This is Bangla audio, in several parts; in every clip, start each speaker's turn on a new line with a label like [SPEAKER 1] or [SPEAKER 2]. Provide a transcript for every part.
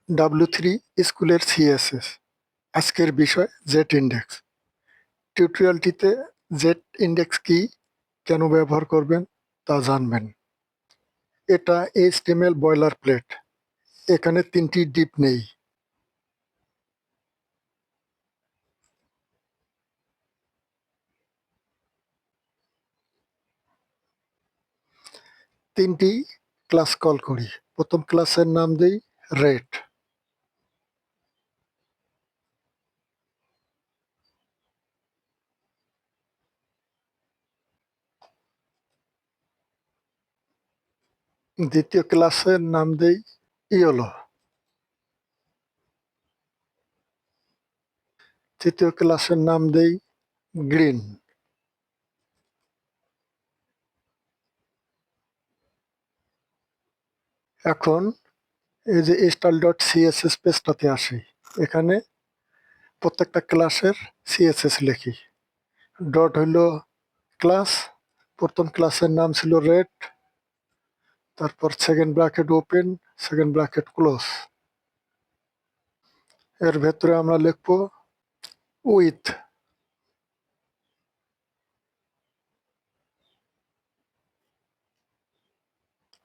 [SPEAKER 1] W3 স্কুলের সিএসএস। আজকের বিষয় জেট ইন্ডেক্স। টিউটোরিয়ালটিতে জেট ইন্ডেক্স কি, কেন ব্যবহার করবেন তা জানবেন। এটা HTML বয়লার প্লেট। এখানে 3টি ডিপ নেই। তিনটি ক্লাস কল করি। প্রথম ক্লাসের নাম দেই রেট। দ্বিতীয় ক্লাসের নাম দেই ইয়েলো। তৃতীয় ক্লাসের নাম দেই গ্রিন। এখন এই যে style.css পেজটাতে আসি। এখানে প্রত্যেকটা ক্লাসের সিএসএস লিখি। ডট হইল ক্লাস। প্রথম ক্লাসের নাম ছিল রেড, তারপর second bracket open, second bracket close. এর ভেতরে আমরা লিখব with.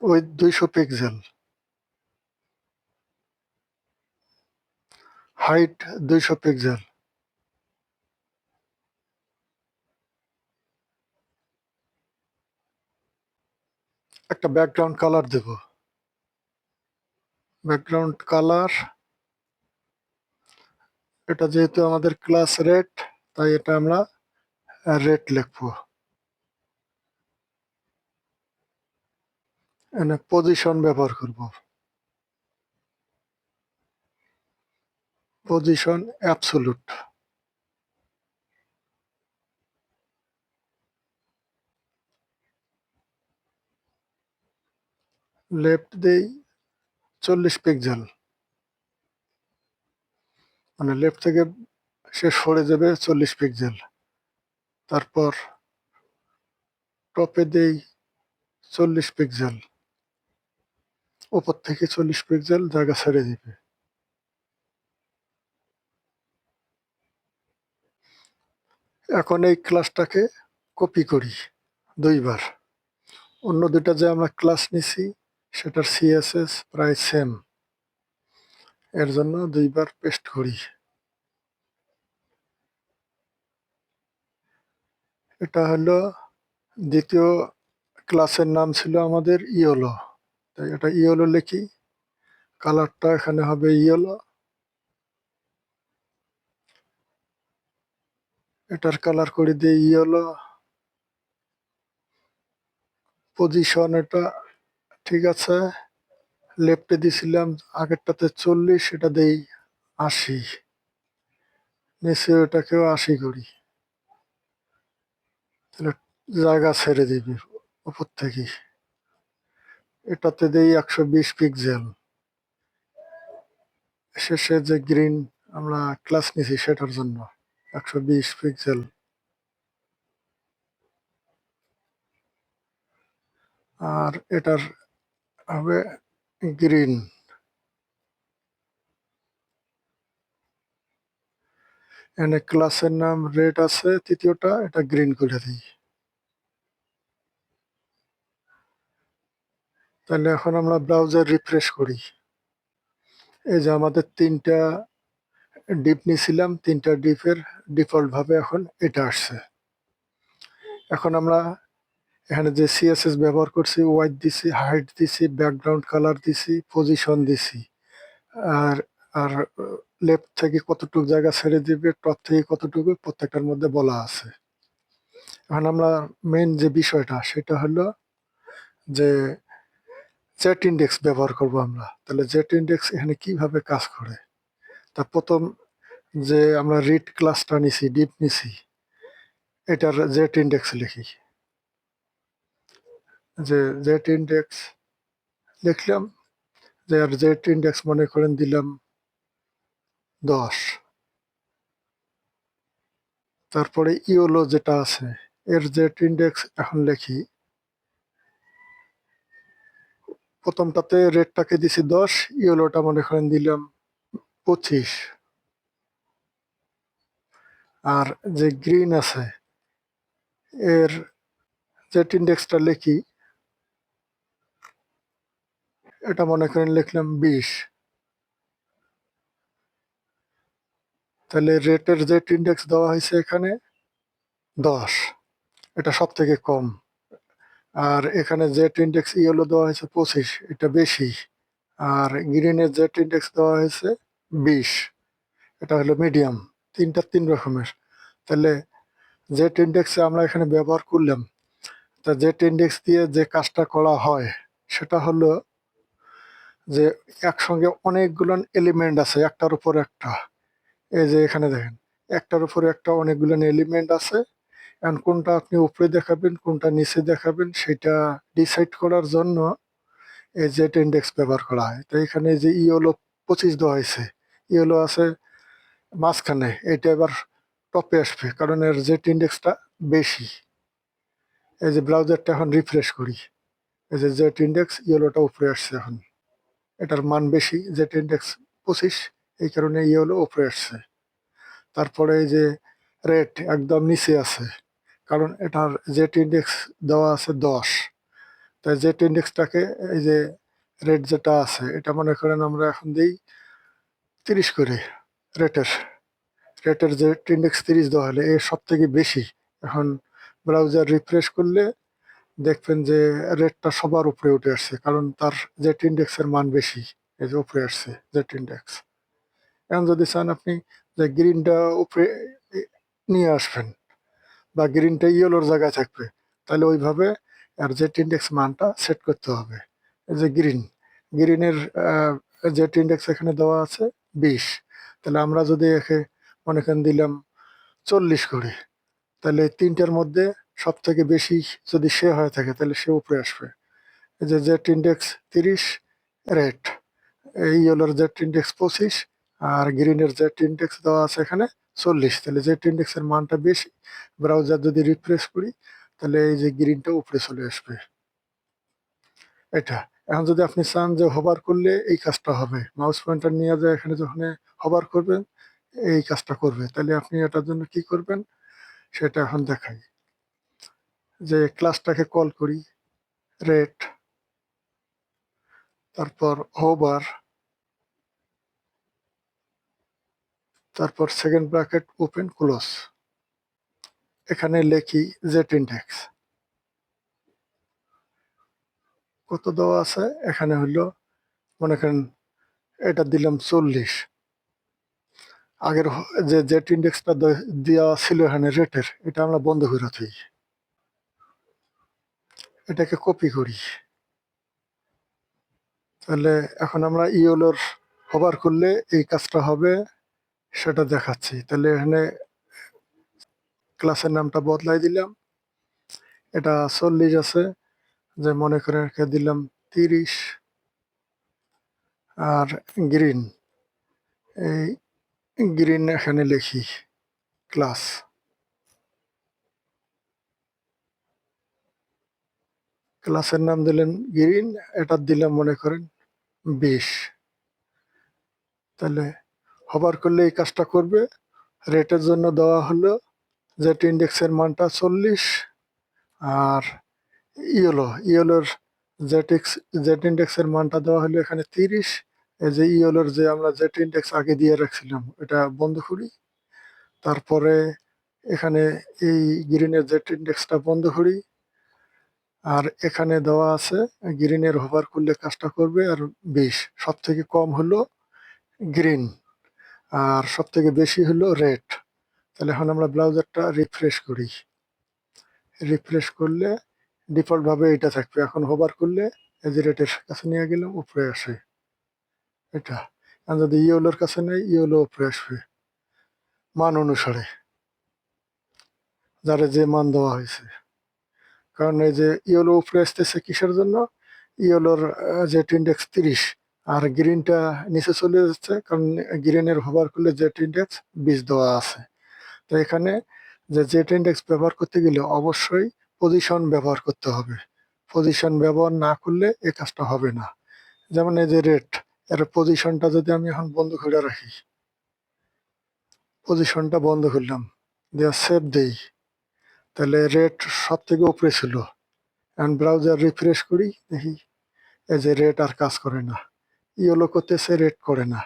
[SPEAKER 1] With 200 pixel, height 200 pixel. একটা ব্যাকগ্রাউন্ড কালার দেব। ব্যাকগ্রাউন্ড কালার, এটা যেহেতু আমাদের ক্লাস রেড, তাই এটা আমরা রেড লিখব। এখানে পজিশন ব্যবহার করব। Position absolute. লেফট দেই 40 পিক্সেল, মানে লেফট থেকে সে সরে যাবে 40 পিক্সেল। তারপর টপে দেই 40 পিক্সেল, উপর থেকে 40 পিক্সেল জায়গা ছেড়ে দিবে। এখন এই ক্লাসটাকে কপি করি দুইবার। অন্য দুটা যে আমরা ক্লাস নিছি সেটার সিএসএস প্রায় সেম, এর জন্য দুইবার পেস্ট করি। এটা হলো দ্বিতীয় ক্লাসের নাম ছিল আমাদের ইয়েলো, তাই এটা ইয়েলো লিখি। কালারটা এখানে হবে ইয়েলো। এটার কালার করে দিই ইয়েলো। পজিশন এটা ঠিক আছে, লেফটে দিছিলাম আগেরটাতে 40, এটা দেই 80। নিচে ওটাকেও 80 করি, তাহলে জায়গা ছেড়ে দিবি উপর থেকে। এটাতে দেই 120 পিক্সেল। শেষে যে গ্রিন আমরা ক্লাস নিছি সেটার জন্য 120 পিক্সেল। আর এটার হবে গ্রিন। এখানে ক্লাসের নাম রেড আছে, তৃতীয়টা এটা গ্রিন করে দিই। তাহলে এখন আমরা ব্রাউজার রিফ্রেশ করি। এই যে আমাদের 3টা ডিপ নিয়েছিলাম, 3টা ডিপের ডিফল্ট ভাবে এখন এটা আসছে। এখন আমরা এখানে যে সিএসএস ব্যবহার করছি, হোয়াইট দিছি, হাইট দিছি, ব্যাকগ্রাউন্ড কালার দিছি, পজিশন দিছি। আর আর লেফট থেকে কতটুকু জায়গা ছেড়ে দিবে, টপ থেকে কতটুকু, প্রত্যেকটার মধ্যে বলা আছে। এখন আমরা মেইন যে বিষয়টা সেটা হলো যে জেট ইন্ডেক্স ব্যবহার করব আমরা। তাহলে জেট ইন্ডেক্স এখানে কিভাবে কাজ করে, তা প্রথম যে আমরা রিড ক্লাসটা নিছি, ডিপ নিছি, এটার জেট ইন্ডেক্স লিখি। যে জেট ইন্ডেক্স লিখলাম, যে আর জেট ইন্ডেক্স মনে করেন দিলাম 10। তারপরে ইওলো যেটা আছে এর জেট ইন্ডেক্স এখন লিখি প্রথমটাতে রেডটাকে দিছি 10, ইয়েলোটা মনে করেন দিলাম 25। আর যে গ্রিন আছে এর জেট ইন্ডেক্সটা লিখি, এটা মনে করেন লিখলাম 20। তাহলে রেটের জেট ইন্ডেক্স দেওয়া হয়েছে এখানে 10, এটা সব থেকে কম। আর এখানে জেট ইন্ডেক্স ইয়েলো দেওয়া হয়েছে 25, এটা বেশি। আর গ্রিনের জেট ইন্ডেক্স দেওয়া হয়েছে 20, এটা হলো মিডিয়াম। তিনটা তিন রকমের। তাহলে জেট ইন্ডেক্সে আমরা এখানে ব্যবহার করলাম, তা জেট ইন্ডেক্স দিয়ে যে কাজটা করা হয় সেটা হলো যে একসঙ্গে অনেকগুলো এলিমেন্ট আছে একটার উপর একটা। এই যে এখানে দেখেন একটার উপরে একটা অনেকগুলো এলিমেন্ট আছে। এখন কোনটা আপনি উপরে দেখাবেন কোনটা নিচে দেখাবেন সেটা ডিসাইড করার জন্য এই জেট ইন্ডেক্স ব্যবহার করা হয়। তো এখানে যে ইয়েলো 25 দেওয়া হয়েছে, ইয়েলো আছে মাঝখানে, এটা এবার টপে আসবে কারণ এর জেট ইন্ডেক্সটা বেশি। এই যে ব্রাউজারটা এখন রিফ্রেশ করি, এই যে জেট ইন্ডেক্স ইয়েলোটা উপরে আসছে, এখন এটার মান বেশি, জেট ইন্ডেক্স 25, এই কারণে ইয়েলো উপরে আসছে। তারপরে এই যে রেড একদম নিচে আছে কারণ এটার জেট ইন্ডেক্স দেওয়া আছে 10। তাই জেট ইন্ডেক্সটাকে এই যে রেড যেটা আছে এটা মনে করেন আমরা এখন দিই 30 করে। রেটের রেটের জেট ইন্ডেক্স 30 দেওয়া হলে এর সব থেকে বেশি। এখন ব্রাউজার রিফ্রেশ করলে দেখবেন যে রেটটা সবার উপরে উঠে আসছে কারণ তার জেট ইন্ডেক্সের মান বেশি, এই যে উপরে আসছে জেট ইন্ডেক্স। এখন যদি চান আপনি যে গ্রিনটা উপরে নিয়ে আসবেন বা গ্রিনটা ইয়েলোর জায়গায় থাকবে, তাহলে ওইভাবে আর জেট ইন্ডেক্স মানটা সেট করতে হবে। এই যে গ্রিনের জেট ইন্ডেক্স এখানে দেওয়া আছে 20, তাহলে আমরা যদি একে মনে করেন দিলাম 40 করে, তাহলে তিনটার মধ্যে সব থেকে বেশি যদি সে হয়ে থাকে তাহলে সে উপরে আসবে। এই যে জেট ইন্ডেক্স 30 রেড, এই ইয়েলোর জেট ইন্ডেক্স 25 আর গ্রিনের জেট ইন্ডেক্স দেওয়া আছে এখানে 40, তাহলে জেট ইন্ডেক্সের মানটা বেশি। ব্রাউজার যদি রিফ্রেশ করি তাহলে এই যে গ্রিনটা উপরে চলে আসবে এটা। এখন যদি আপনি চান যে হোভার করলে এই কাজটা হবে, মাউস পয়েন্টার নিয়ে যায় এখানে যখন হোভার করবেন এই কাজটা করবে, তাহলে আপনি এটার জন্য কি করবেন সেটা এখন দেখাই। যে ক্লাসটাকে কল করি রেড, তারপর হোভার, তারপর সেকেন্ড ব্র্যাকেট ওপেন ক্লোজ, এখানে লেখি জেট ইন্ডেক্স কত দেওয়া আছে এখানে হলো মনে করেন এটা দিলাম 40। আগের যে জেট ইন্ডেক্সটা দেওয়া ছিল এখানে রেটের, এটা আমরা বন্ধ করে দিই, এটাকে কপি করি। তাহলে এখন আমরা ইয়েলোর হোভার করলে এই কাজটা হবে সেটা দেখাচ্ছি। তাহলে এখানে ক্লাসের নামটা বদলাই দিলাম, এটা 40 আছে, যে মনে করে রেখে দিলাম 30। আর গ্রিন, এই গ্রিন এখানে লিখি ক্লাস, ক্লাসের নাম দিলেন গ্রিন, এটা দিলাম মনে করেন 20। তাহলে হোভার করলে এই কাজটা করবে। রেটের জন্য দেওয়া হলো জেট ইন্ডেক্সের মানটা 40 আর ইয়েলোর জেট ইন্ডেক্সের মানটা দেওয়া হলো এখানে 30। এই যে ইয়েলোর যে আমরা জেট ইন্ডেক্স আগে দিয়ে রাখছিলাম এটা বন্ধ করি, তারপরে এখানে এই গ্রিনের জেট ইন্ডেক্সটা বন্ধ করি। আর এখানে দেওয়া আছে গ্রিনের হোভার করলে কাজটা করবে আর 20, সব থেকে কম হলো গ্রিন আর সব থেকে বেশি হলো রেড। তাহলে এখন আমরা ব্রাউজারটা রিফ্রেশ করি, রিফ্রেশ করলে ডিফল্ট ভাবে এটা থাকবে। এখন হোভার করলে এই যে রেটের কাছে নিয়ে গেলাম উপরে আসে এটা। আর যদি ইয়েলোর কাছে নেই ইয়েলো উপরে আসবে মান অনুসারে, যারা যে মান দেওয়া হয়েছে। কারণ এই যে ইয়েলো উপরে আসতেছে কিসের জন্য, ইয়েলোর জেট ইন্ডেক্স 30 আর গ্রিনটা নিচে চলে যাচ্ছে কারণ গ্রিনের হোভার করলে জেট ইন্ডেক্স 20 দেওয়া আছে। তো এখানে যে জেট ইন্ডেক্স ব্যবহার করতে গেলে অবশ্যই পজিশন ব্যবহার করতে হবে, পজিশন ব্যবহার না করলে এই কাজটা হবে না। যেমন এই যে রেট, এর পজিশনটা যদি আমি এখন বন্ধ করে রাখি, পজিশনটা বন্ধ করলাম, দিয়ে সেভ দেই, তাহলে রেট সব থেকে উপরে ছিল। এখন ব্রাউজার রিফ্রেশ করি, দেখি এই যে রেট আর কাজ করে না, ইয়েলো করতেছে, রেট করে না।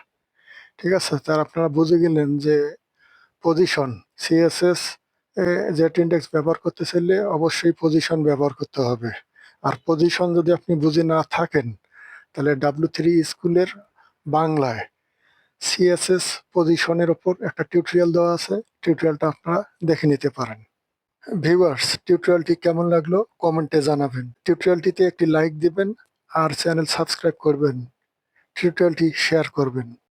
[SPEAKER 1] ঠিক আছে, তার আপনারা বুঝে গেলেন যে পজিশন, সিএসএস জেট ইন্ডেক্স ব্যবহার করতে চাইলে অবশ্যই পজিশন ব্যবহার করতে হবে। আর পজিশন যদি আপনি বুঝে না থাকেন, তাহলে W3 স্কুলের বাংলায় সিএসএস পজিশনের ওপর একটা টিউটোরিয়াল দেওয়া আছে, টিউটোরিয়ালটা আপনারা দেখে নিতে পারেন। ভিউয়ার্স, টিউটোরিয়ালটি কেমন লাগলো কমেন্টে জানাবেন। টিউটোরিয়ালটিতে একটি লাইক দিবেন আর চ্যানেল সাবস্ক্রাইব করবেন, টিউটোরিয়ালটি শেয়ার করবেন।